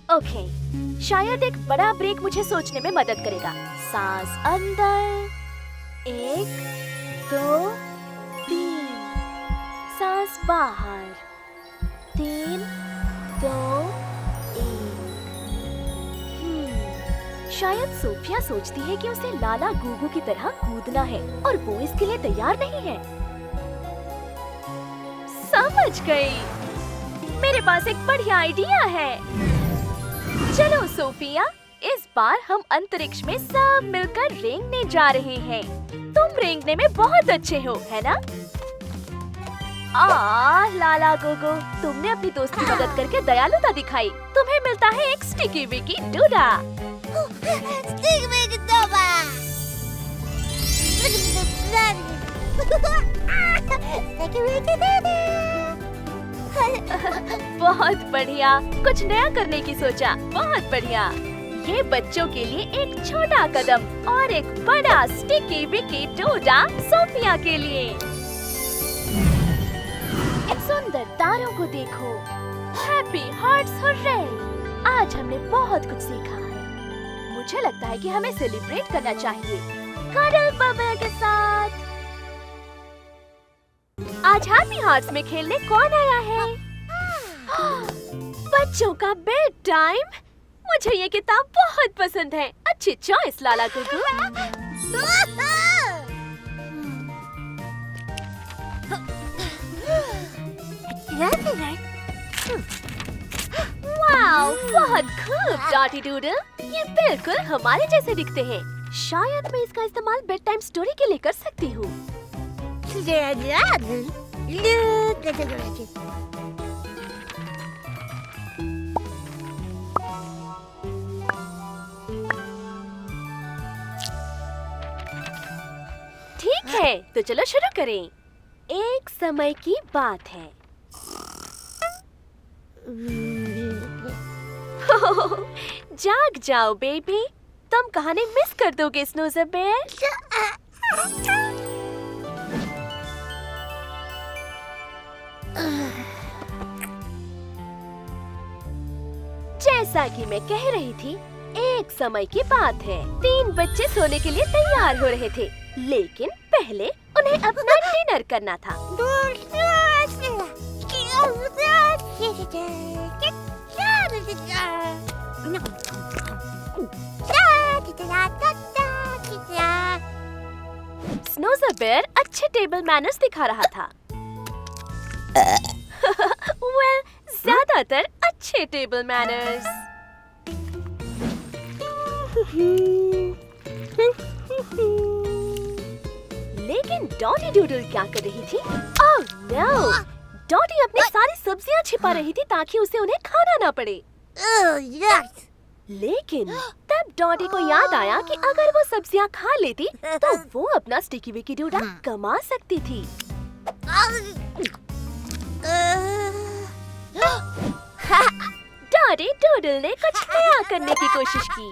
ओके, शायद एक बड़ा ब्रेक मुझे सोचने में मदद करेगा। सांस अंदर, 1 2 3, सांस बाहर, 3 2 1। शायद सोफिया सोचती है कि उसे लाला गुगु की तरह कूदना है और वो इसके लिए तैयार नहीं है। समझ गई, मेरे पास एक बढ़िया आइडिया है। चलो सोफिया, इस बार हम अंतरिक्ष में सब मिलकर रेंगने जा रहे हैं। तुम रेंगने में बहुत अच्छे हो, है ना? लाला गोगो, तुमने अपनी दोस्त की मदद करके दयालुता दिखाई। तुम्हें मिलता है एक स्टिकी विकी डोडा। बहुत बढ़िया, कुछ नया करने की सोचा। बहुत बढ़िया। ये बच्चों के लिए एक छोटा कदम और एक बड़ा स्टिकी विकी डोडा सोफिया के लिए। इन सुंदर तारों को देखो। Happy hearts hurray! आज हमने बहुत कुछ सीखा है। मुझे लगता है कि हमें सेलिब्रेट करना चाहिए कडल बबल के साथ। आज हैप्पी हार्ट्स में खेलने कौन आया है? बच्चों का बेड टाइम। मुझे ये किताब बहुत पसंद है। अच्छी चॉइस लाला गुगु। वाओ, बहुत खूब डॉटी डूडल। ये बिल्कुल हमारे जैसे दिखते हैं। शायद मैं इसका इस्तेमाल बेड टाइम स्टोरी के लिए कर सकती हूँ। ठीक है, तो चलो शुरू करें। एक समय की बात है। जाग जाओ बेबी, तुम कहानी मिस कर दोगे स्नूज़र बेयर। जैसा कि मैं कह रही थी, एक समय की बात है। 3 बच्चे सोने के लिए तैयार हो रहे थे, लेकिन पहले उन्हें अपना डिनर करना था। स्नूज़र बेयर अच्छे टेबल मैनर्स दिखा रहा था। वेल, ज्यादातर अच्छे टेबल मैनर्स। लेकिन डॉटी डूडल क्या कर रही थी? Oh no! डॉटी अपनी सारी सब्जियां छिपा रही थी ताकि उसे उन्हें खाना ना पड़े। लेकिन तब डॉटी को याद आया कि अगर वो सब्जियां खा लेती तो वो अपना स्टिकी विकी डूडा कमा सकती थी। डॉटी डूडल ने कुछ नया करने की कोशिश की।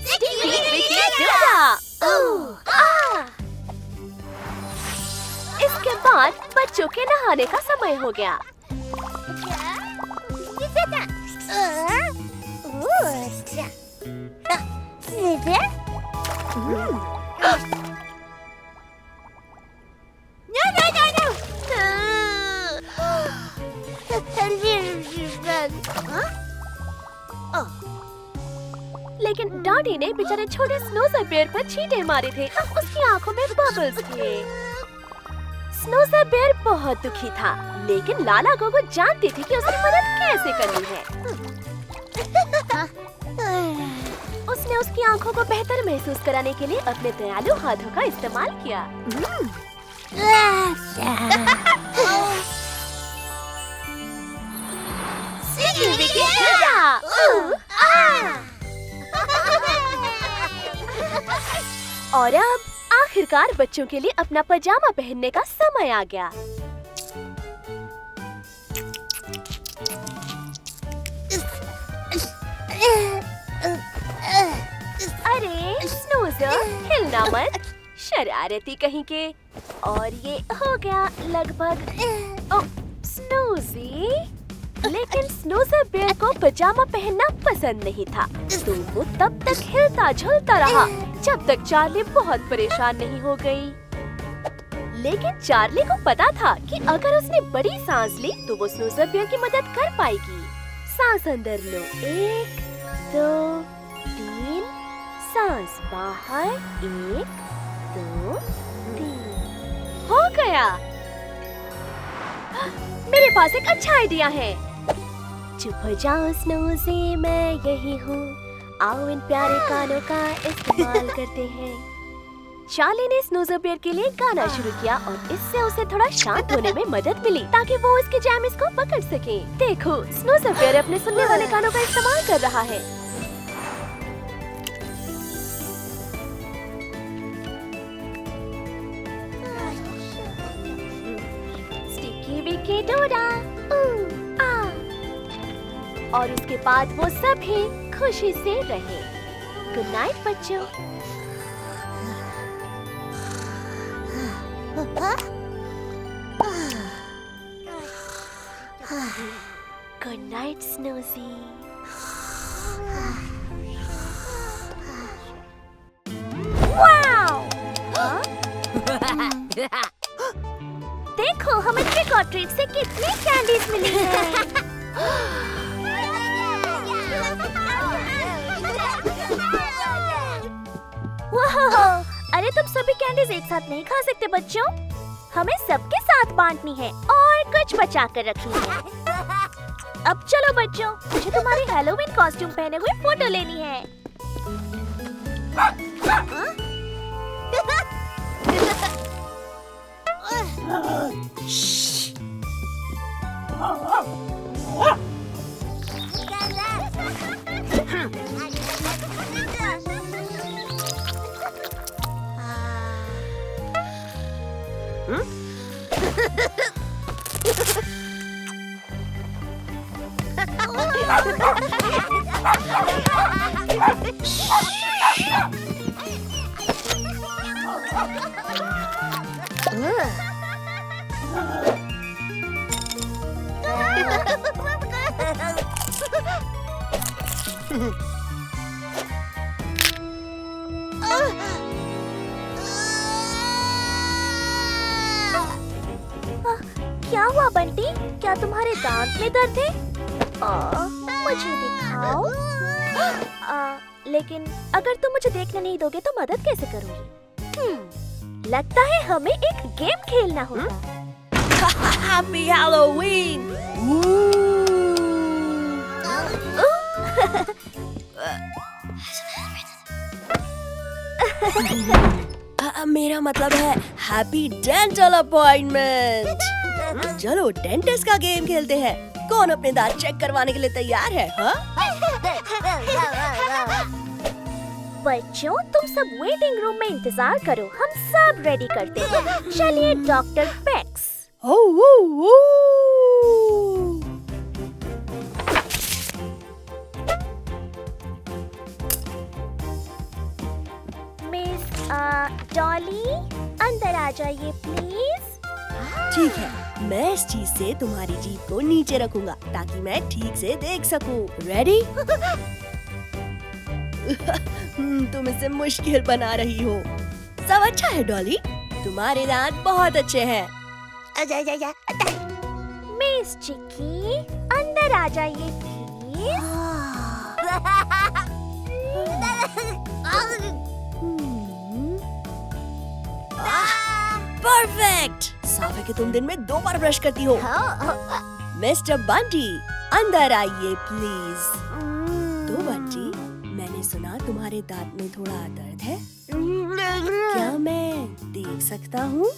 Sticky Vicky DUDA. इसके बाद बच्चों के नहाने का समय हो गया। लेकिन डॉटी ने बेचारे छोटे स्नूज़र बेयर पर छींटे मारे थे। अब उसकी आंखों में बबल्स थे। स्नूज़र बेयर बहुत दुखी था, लेकिन लाला गुगु जानती थी कि उसकी मदद कैसे करनी है। उसने उसकी आंखों को बेहतर महसूस कराने के लिए अपने दयालु हाथों का इस्तेमाल किया। और अब आखिरकार बच्चों के लिए अपना पजामा पहनने का समय आ गया। अरे स्नूज़र, हिलना मत, शरारती कहीं के। और ये हो गया लगभग। ओह स्नूज़ी। लेकिन स्नूज़र बेयर को पजामा पहनना पसंद नहीं था, तो वो तब तक हिलता झूलता रहा जब तक चार्ली बहुत परेशान नहीं हो गई। लेकिन चार्ली को पता था कि अगर उसने बड़ी सांस ली तो वो स्नूज़र बेयर की मदद कर पाएगी। सांस अंदर लो, 1 2 3, सांस बाहर, 1 2 3। हो गया। मेरे पास एक अच्छा आइडिया है। चुप हो जाओ स्नूज़ी, मैं यही हूँ। आओ इन प्यारे गानों का इस्तेमाल करते हैं। चार्ली ने स्नूज़र बेयर के लिए गाना शुरू किया और इससे उसे थोड़ा शांत होने में मदद मिली ताकि वो उसके जैमिस को पकड़ सके। देखो, स्नूज़र बेयर अपने सुनने वाले गानों का इस्तेमाल कर रहा है। स्टिकी विकी डूडा, और उसके बाद वो सभी खुशी से रहे। गुड नाइट बच्चों। Good night Snoozy. वाओ! देखो हमें ट्रिक और ट्रीट से कितनी कैंडीज मिली हैं। वाह! अरे तुम सभी कैंडीज एक साथ नहीं खा सकते बच्चों, हमें सबके साथ बांटनी है और कुछ बचा कर रखनी है। अब चलो बच्चों, मुझे तुम्हारी हैलोवीन कॉस्ट्यूम पहने हुए फोटो लेनी है। क्या हुआ बंटी? क्या तुम्हारे दांत में दर्द है? मुझे दिखाओ। लेकिन अगर तुम मुझे देखने नहीं दोगे तो मदद कैसे करूँगी? लगता है हमें एक गेम खेलना होगा। Happy Halloween! मेरा मतलब है हैप्पी डेंटल अपॉइंटमेंट। चलो डेंटिस्ट का गेम खेलते हैं। कौन अपने दांत चेक करवाने के लिए तैयार है? हाँ? बच्चों तुम सब वेटिंग रूम में इंतजार करो, हम सब रेडी करते हैं। चलिए डॉक्टर पेक्स। मिस डॉली अंदर आ जाइए प्लीज। ठीक है, मैं इस चीज से तुम्हारी जीभ को नीचे रखूंगा ताकि मैं ठीक से देख सकूं। रेडी? तुम इसे मुश्किल बना रही हो। सब अच्छा है डॉली, तुम्हारे दांत बहुत अच्छे हैं। मिस चिक्की अंदर आ जाइए प्लीज। परफेक्ट! साफ है कि तुम दिन में 2 बार ब्रश करती हो। मिस्टर बंटी अंदर आइए प्लीज। तो बंटी, मैंने सुना तुम्हारे दांत में थोड़ा दर्द है, क्या मैं देख सकता हूँ?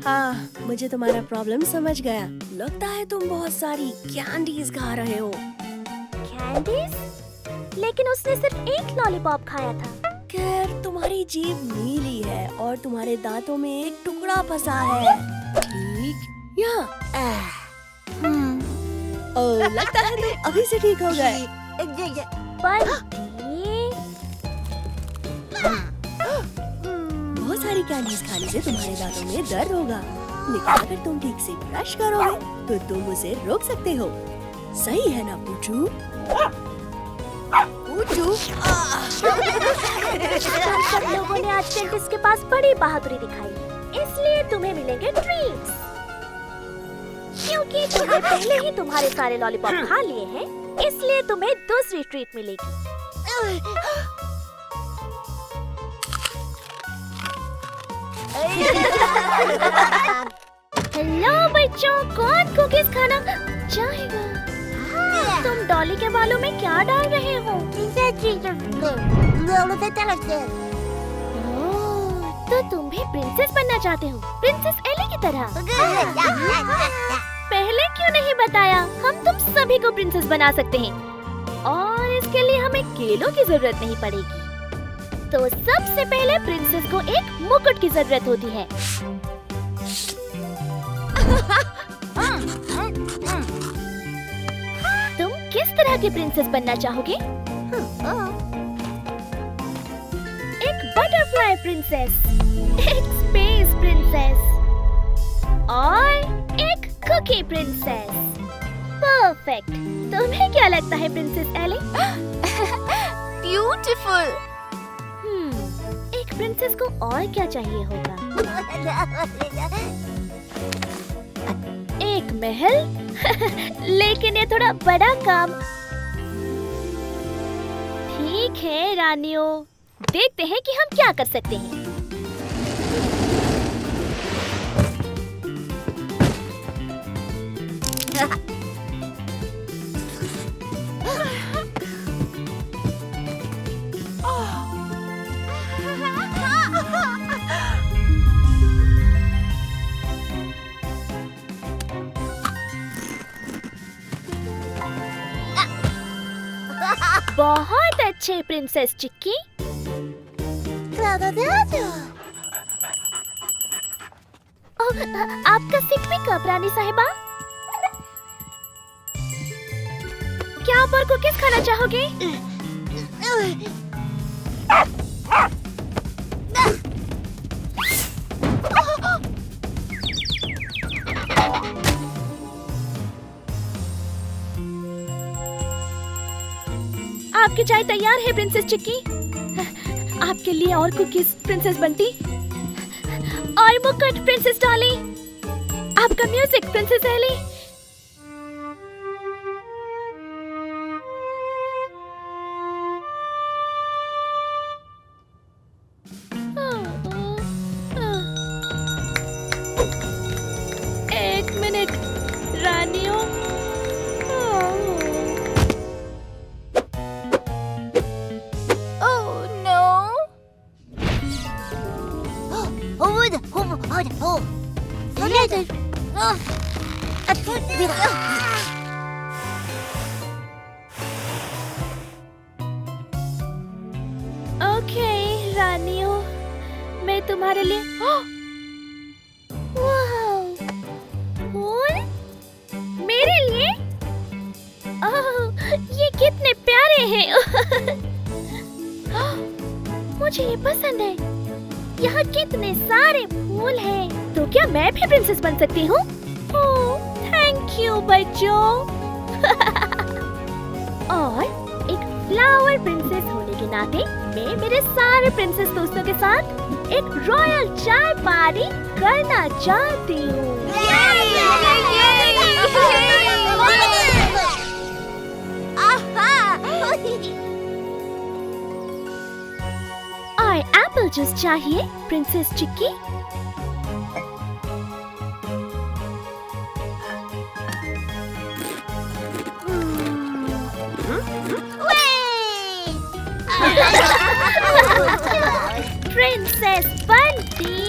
हाँ, मुझे तुम्हारा प्रॉब्लम समझ गया। लगता है तुम बहुत सारी कैंडीज खा रहे हो। कैंडीज? लेकिन उसने सिर्फ एक लॉलीपॉप खाया था। खैर, तुम्हारी जीभ नीली है और तुम्हारे दांतों में एक टुकड़ा फंसा है। ठीक यहाँ। ओह, लगता है तुम अभी से ठीक हो गए। बहुत सारी कैंडीज खाने से तुम्हारे दांतों में दर्द होगा, लेकिन अगर तुम ठीक से ब्रश करोगे तो तुम उसे रोक सकते हो। सही है ना पूछू? पूछू? तुम सब लोगों ने आज डेंटिस्ट के पास बड़ी बहादुरी दिखाई, इसलिए तुम्हें मिलेंगे ट्रीट्स। क्योंकि तुमने पहले ही तुम्हारे सारे लॉलीपॉप खा लिए हैं, इसलिए तुम्हें दूसरी ट्रीट मिलेगी। हेलो बच्चों, कौन कुकीज खाना चाहेगा? तुम डॉली के बालों में क्या डाल रहे हो? तो तुम भी प्रिंसेस बनना चाहते हो, प्रिंसेस एली की तरह। पहले क्यों नहीं बताया? हम तुम सभी को प्रिंसेस बना सकते हैं और इसके लिए हमें केलों की जरूरत नहीं पड़ेगी। तो सबसे पहले प्रिंसेस को एक मुकुट की जरूरत होती है। तुम किस तरह की प्रिंसेस बनना चाहोगे? एक बटरफ्लाई प्रिंसेस, एक स्पेस प्रिंसेस और एक कुकी प्रिंसेस। परफेक्ट। तुम्हें क्या लगता है प्रिंसेस एली? ब्यूटीफुल। एक प्रिंसेस को और क्या चाहिए होगा? एक महल? लेकिन ये थोड़ा बड़ा काम। ठीक है रानियों, देखते हैं कि हम क्या कर सकते हैं। बहुत अच्छे प्रिंसेस चिक्की। ओह, आपका सिप भी कब रानी साहिबा? क्या आप और कुकीज खाना चाहोगे? आपकी चाय तैयार है प्रिंसेस चिक्की। आपके लिए और कुकीज प्रिंसेस बंटी, और मुकुट प्रिंसेस डॉली, आपका म्यूजिक प्रिंसेस एली। एक मिनट रानियों। ओके रानियों, मैं तुम्हारे लिए वाव, फूल मेरे लिए। ओह, ये कितने प्यारे हैं। मुझे ये पसंद है। यहाँ कितने सारे फूल हैं। तो क्या मैं भी प्रिंसेस बन सकती हूँ? ओह, थैंक यू बच्चों। और एक फ्लावर प्रिंसेस होने के नाते मैं मेरे सारे प्रिंसेस दोस्तों के साथ एक रॉयल चाय पार्टी करना चाहती हूँ। और एप्पल जूस चाहिए प्रिंसेस चिक्की? प्रिंसेस बंटी।